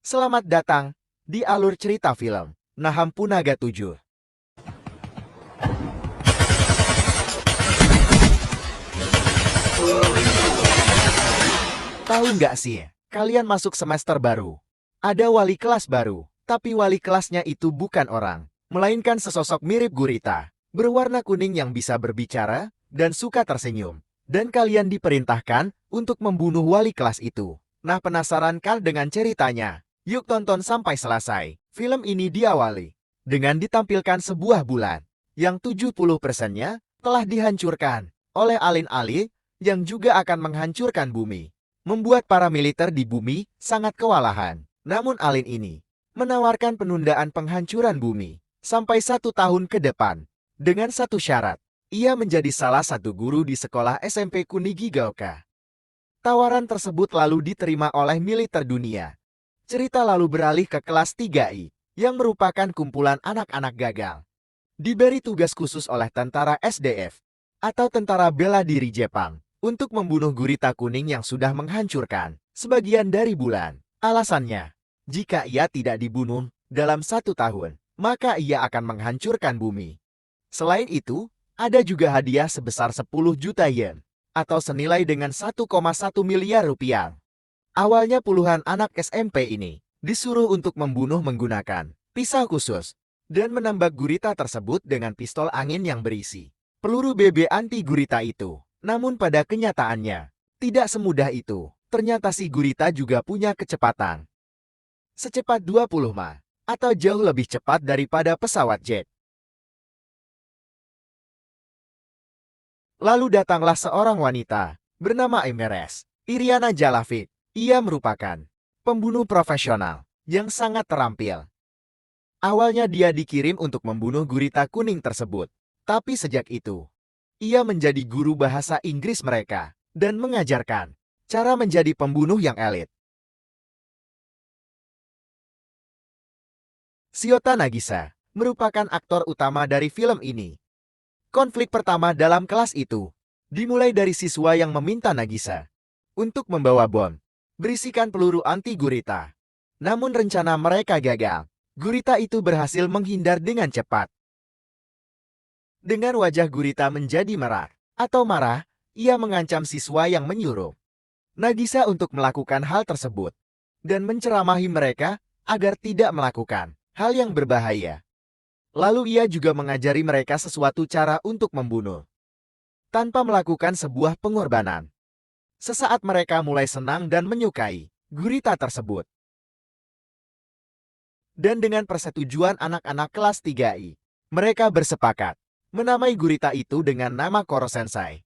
Selamat datang di alur cerita film Nahampunaga 7. Tahu nggak sih, kalian masuk semester baru. Ada wali kelas baru, tapi wali kelasnya itu bukan orang, melainkan sesosok mirip gurita, berwarna kuning yang bisa berbicara dan suka tersenyum. Dan kalian diperintahkan untuk membunuh wali kelas itu. Nah, penasaran kan dengan ceritanya? Yuk tonton sampai selesai. Film ini diawali dengan ditampilkan sebuah bulan yang 70%-nya telah dihancurkan oleh alin-alin yang juga akan menghancurkan bumi. Membuat para militer di bumi sangat kewalahan. Namun alin ini menawarkan penundaan penghancuran bumi sampai 1 tahun ke depan dengan satu syarat. Ia menjadi salah satu guru di sekolah SMP Kunigigaoka. Tawaran tersebut lalu diterima oleh militer dunia. Cerita lalu beralih ke kelas 3I, yang merupakan kumpulan anak-anak gagal. Diberi tugas khusus oleh tentara SDF, atau tentara bela diri Jepang, untuk membunuh gurita kuning yang sudah menghancurkan sebagian dari bulan. Alasannya, jika ia tidak dibunuh dalam 1 tahun, maka ia akan menghancurkan bumi. Selain itu, ada juga hadiah sebesar 10 juta yen, atau senilai dengan 1,1 miliar rupiah. Awalnya puluhan anak SMP ini disuruh untuk membunuh menggunakan pisau khusus dan menembak gurita tersebut dengan pistol angin yang berisi peluru BB anti gurita itu. Namun pada kenyataannya, tidak semudah itu. Ternyata si gurita juga punya kecepatan secepat 20 mah, atau jauh lebih cepat daripada pesawat jet. Lalu datanglah seorang wanita bernama Emeres Iriana Jalafit. Ia merupakan pembunuh profesional yang sangat terampil. Awalnya dia dikirim untuk membunuh gurita kuning tersebut. Tapi sejak itu, ia menjadi guru bahasa Inggris mereka dan mengajarkan cara menjadi pembunuh yang elit. Shiota Nagisa merupakan aktor utama dari film ini. Konflik pertama dalam kelas itu dimulai dari siswa yang meminta Nagisa untuk membawa bom berisikan peluru anti gurita. Namun rencana mereka gagal. Gurita itu berhasil menghindar dengan cepat. Dengan wajah gurita menjadi merah atau marah, ia mengancam siswa yang menyuruh Nagisa untuk melakukan hal tersebut dan menceramahi mereka agar tidak melakukan hal yang berbahaya. Lalu ia juga mengajari mereka sesuatu cara untuk membunuh tanpa melakukan sebuah pengorbanan. Sesaat mereka mulai senang dan menyukai gurita tersebut. Dan dengan persetujuan anak-anak kelas 3I, mereka bersepakat menamai gurita itu dengan nama Koro Sensei.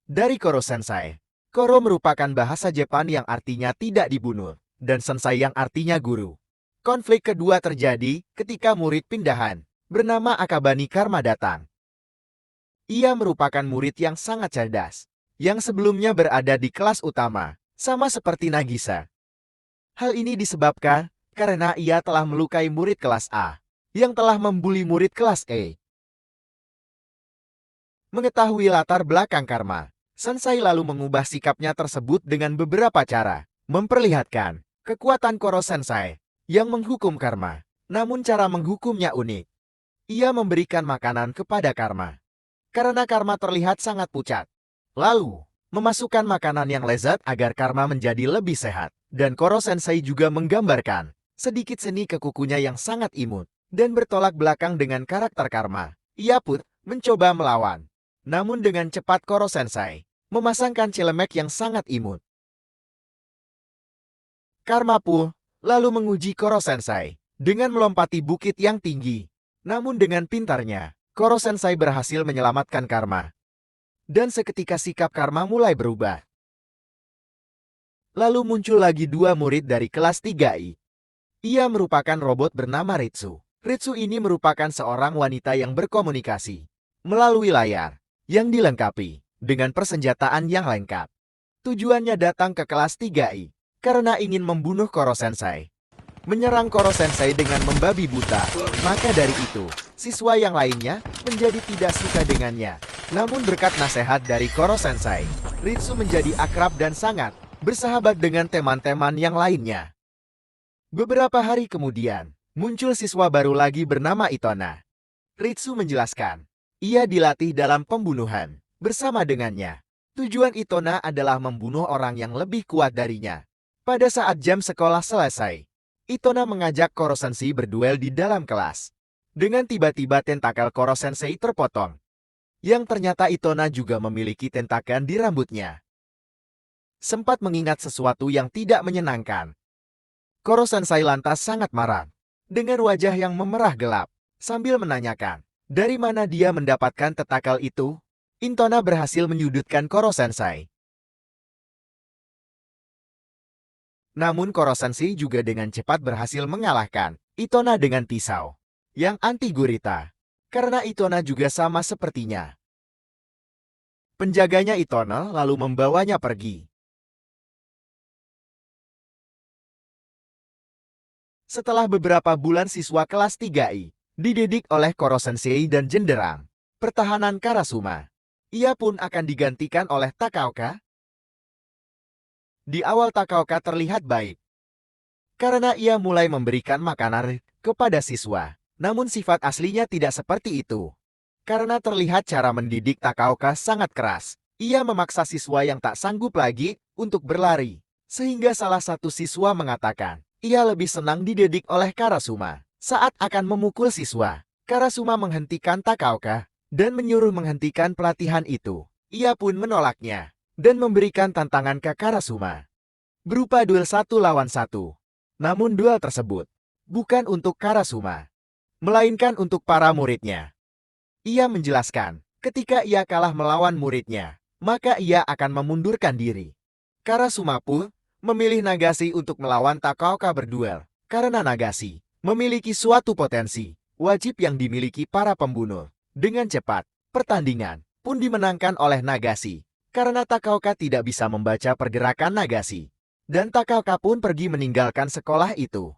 Dari Koro Sensei, Koro merupakan bahasa Jepang yang artinya tidak dibunuh, dan Sensei yang artinya guru. Konflik kedua terjadi ketika murid pindahan bernama Akabani Karma datang. Ia merupakan murid yang sangat cerdas, yang sebelumnya berada di kelas utama, sama seperti Nagisa. Hal ini disebabkan karena ia telah melukai murid kelas A, yang telah membuli murid kelas E. Mengetahui latar belakang Karma, Sensei lalu mengubah sikapnya tersebut dengan beberapa cara, memperlihatkan kekuatan Koro Sensei yang menghukum Karma. Namun cara menghukumnya unik. Ia memberikan makanan kepada Karma karena Karma terlihat sangat pucat. Lalu, memasukkan makanan yang lezat agar Karma menjadi lebih sehat. Dan Koro Sensei juga menggambarkan sedikit seni ke kukunya yang sangat imut dan bertolak belakang dengan karakter Karma. Ia pun mencoba melawan. Namun dengan cepat Koro Sensei memasangkan celemek yang sangat imut. Karma pun lalu menguji Koro Sensei dengan melompati bukit yang tinggi. Namun dengan pintarnya, Koro Sensei berhasil menyelamatkan Karma. Dan seketika sikap Karma mulai berubah. Lalu muncul lagi dua murid dari kelas 3I. Ia merupakan robot bernama Ritsu. Ritsu ini merupakan seorang wanita yang berkomunikasi melalui layar, yang dilengkapi dengan persenjataan yang lengkap. Tujuannya datang ke kelas 3I karena ingin membunuh Koro Sensei. Menyerang Koro Sensei dengan membabi buta. Maka dari itu, siswa yang lainnya menjadi tidak suka dengannya. Namun berkat nasihat dari Koro Sensei, Ritsu menjadi akrab dan sangat bersahabat dengan teman-teman yang lainnya. Beberapa hari kemudian, muncul siswa baru lagi bernama Itona. Ritsu menjelaskan, ia dilatih dalam pembunuhan. Bersama dengannya, tujuan Itona adalah membunuh orang yang lebih kuat darinya. Pada saat jam sekolah selesai, Itona mengajak Koro Sensei berduel di dalam kelas. Dengan tiba-tiba tentakel Koro Sensei terpotong. Yang ternyata Itona juga memiliki tentakan di rambutnya. Sempat mengingat sesuatu yang tidak menyenangkan. Koro Sensei lantas sangat marah. Dengan wajah yang memerah gelap, sambil menanyakan, dari mana dia mendapatkan tentakel itu? Itona berhasil menyudutkan Koro Sensei. Namun Koro Sensei juga dengan cepat berhasil mengalahkan Itona dengan pisau yang anti gurita. Karena Itona juga sama sepertinya. Penjaganya Itona lalu membawanya pergi. Setelah beberapa bulan siswa kelas 3I dididik oleh Koro Sensei dan Jenderang Pertahanan Karasuma, ia pun akan digantikan oleh Takaoka. Di awal Takaoka terlihat baik, karena ia mulai memberikan makanan kepada siswa. Namun sifat aslinya tidak seperti itu. Karena terlihat cara mendidik Takaoka sangat keras, ia memaksa siswa yang tak sanggup lagi untuk berlari. Sehingga salah satu siswa mengatakan, ia lebih senang dididik oleh Karasuma. Saat akan memukul siswa, Karasuma menghentikan Takaoka dan menyuruh menghentikan pelatihan itu. Ia pun menolaknya dan memberikan tantangan ke Karasuma berupa duel 1 lawan 1. Namun duel tersebut bukan untuk Karasuma, melainkan untuk para muridnya. Ia menjelaskan, ketika ia kalah melawan muridnya, maka ia akan memundurkan diri. Karasuma pun memilih Nagashi untuk melawan Takaoka berduel, karena Nagashi memiliki suatu potensi wajib yang dimiliki para pembunuh. Dengan cepat, pertandingan pun dimenangkan oleh Nagashi, karena Takaoka tidak bisa membaca pergerakan Nagashi. Dan Takaoka pun pergi meninggalkan sekolah itu.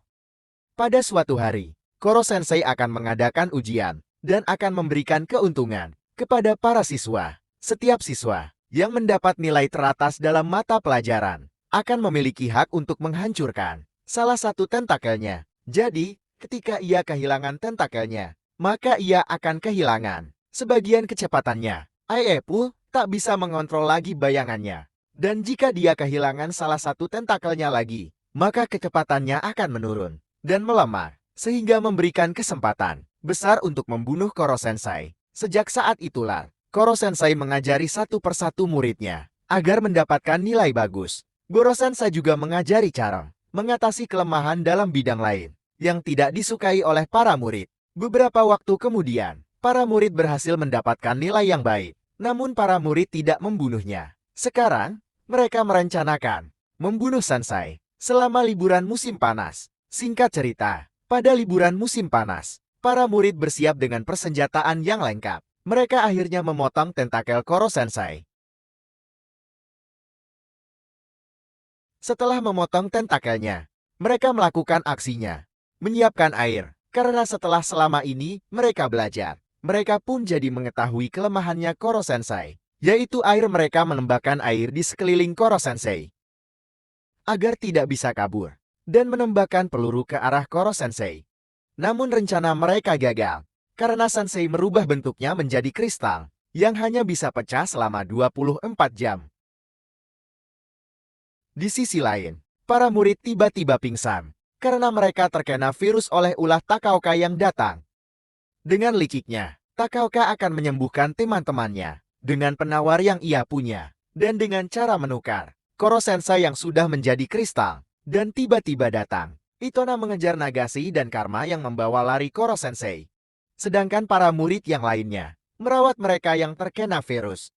Pada suatu hari, Koro Sensei akan mengadakan ujian dan akan memberikan keuntungan kepada para siswa. Setiap siswa yang mendapat nilai teratas dalam mata pelajaran akan memiliki hak untuk menghancurkan salah satu tentakelnya. Jadi, ketika ia kehilangan tentakelnya, maka ia akan kehilangan sebagian kecepatannya. Ie pun tak bisa mengontrol lagi bayangannya. Dan jika dia kehilangan salah satu tentakelnya lagi, maka kecepatannya akan menurun dan melemah, sehingga memberikan kesempatan besar untuk membunuh Koro Sensei. Sejak saat itulah, Koro Sensei mengajari satu persatu muridnya agar mendapatkan nilai bagus. Goro Sensei juga mengajari cara mengatasi kelemahan dalam bidang lain yang tidak disukai oleh para murid. Beberapa waktu kemudian, para murid berhasil mendapatkan nilai yang baik, namun para murid tidak membunuhnya. Sekarang, mereka merencanakan membunuh Sensei selama liburan musim panas. Singkat cerita, pada liburan musim panas, para murid bersiap dengan persenjataan yang lengkap. Mereka akhirnya memotong tentakel Koro Sensei. Setelah memotong tentakelnya, mereka melakukan aksinya, menyiapkan air, karena setelah selama ini mereka belajar. Mereka pun jadi mengetahui kelemahannya Koro Sensei, yaitu air. Mereka menembakkan air di sekeliling Koro Sensei agar tidak bisa kabur dan menembakkan peluru ke arah Koro Sensei. Namun rencana mereka gagal, karena Sensei merubah bentuknya menjadi kristal yang hanya bisa pecah selama 24 jam. Di sisi lain, para murid tiba-tiba pingsan karena mereka terkena virus oleh ulah Takaoka yang datang. Dengan liciknya, Takaoka akan menyembuhkan teman-temannya dengan penawar yang ia punya dan dengan cara menukar Koro Sensei yang sudah menjadi kristal. Dan tiba-tiba datang, Itona mengejar Nagashi dan Karma yang membawa lari Koro Sensei. Sedangkan para murid yang lainnya merawat mereka yang terkena virus.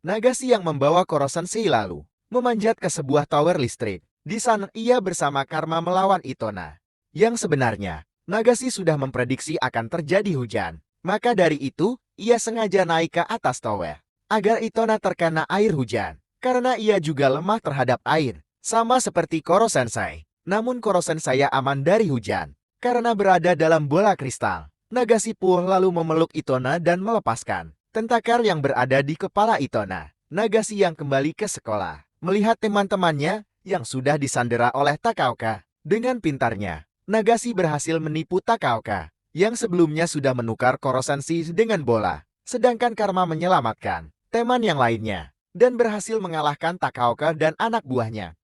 Nagashi yang membawa Koro Sensei lalu memanjat ke sebuah tower listrik. Di sana ia bersama Karma melawan Itona. Yang sebenarnya, Nagashi sudah memprediksi akan terjadi hujan. Maka dari itu, ia sengaja naik ke atas tower agar Itona terkena air hujan. Karena ia juga lemah terhadap air, sama seperti Koro Sensei. Namun Koro Sensei aman dari hujan karena berada dalam bola kristal. Nagashi pun lalu memeluk Itona dan melepaskan tentakel yang berada di kepala Itona. Nagashi yang kembali ke sekolah melihat teman-temannya yang sudah disandera oleh Takaoka Dengan pintarnya, Nagashi berhasil menipu Takaoka, yang sebelumnya sudah menukar Koro-sensei dengan bola. Sedangkan Karma menyelamatkan teman yang lainnya, dan berhasil mengalahkan Takaoka dan anak buahnya.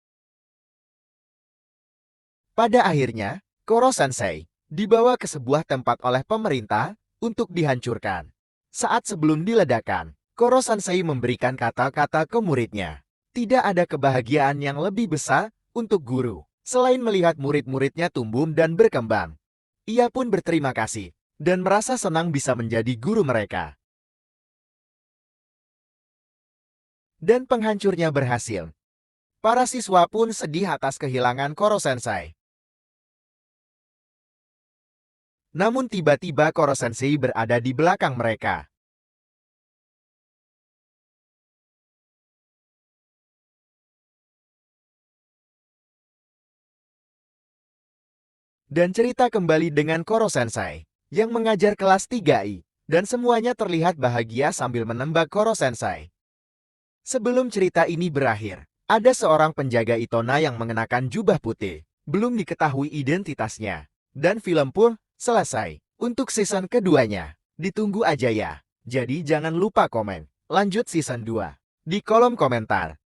Pada akhirnya, Koro-sensei dibawa ke sebuah tempat oleh pemerintah untuk dihancurkan. Saat sebelum diledakkan, Koro-sensei memberikan kata-kata ke muridnya. Tidak ada kebahagiaan yang lebih besar untuk guru, selain melihat murid-muridnya tumbuh dan berkembang. Ia pun berterima kasih, dan merasa senang bisa menjadi guru mereka. Dan penghancurnya berhasil. Para siswa pun sedih atas kehilangan Koro-sensei. Namun tiba-tiba Koro-sensei berada di belakang mereka. Dan cerita kembali dengan Koro-sensei, yang mengajar kelas 3I, dan semuanya terlihat bahagia sambil menembak Koro-sensei. Sebelum cerita ini berakhir, ada seorang penjaga Itona yang mengenakan jubah putih. Belum diketahui identitasnya. Dan film pun selesai. Untuk season keduanya, ditunggu aja ya. Jadi jangan lupa komen. Lanjut season 2 di kolom komentar.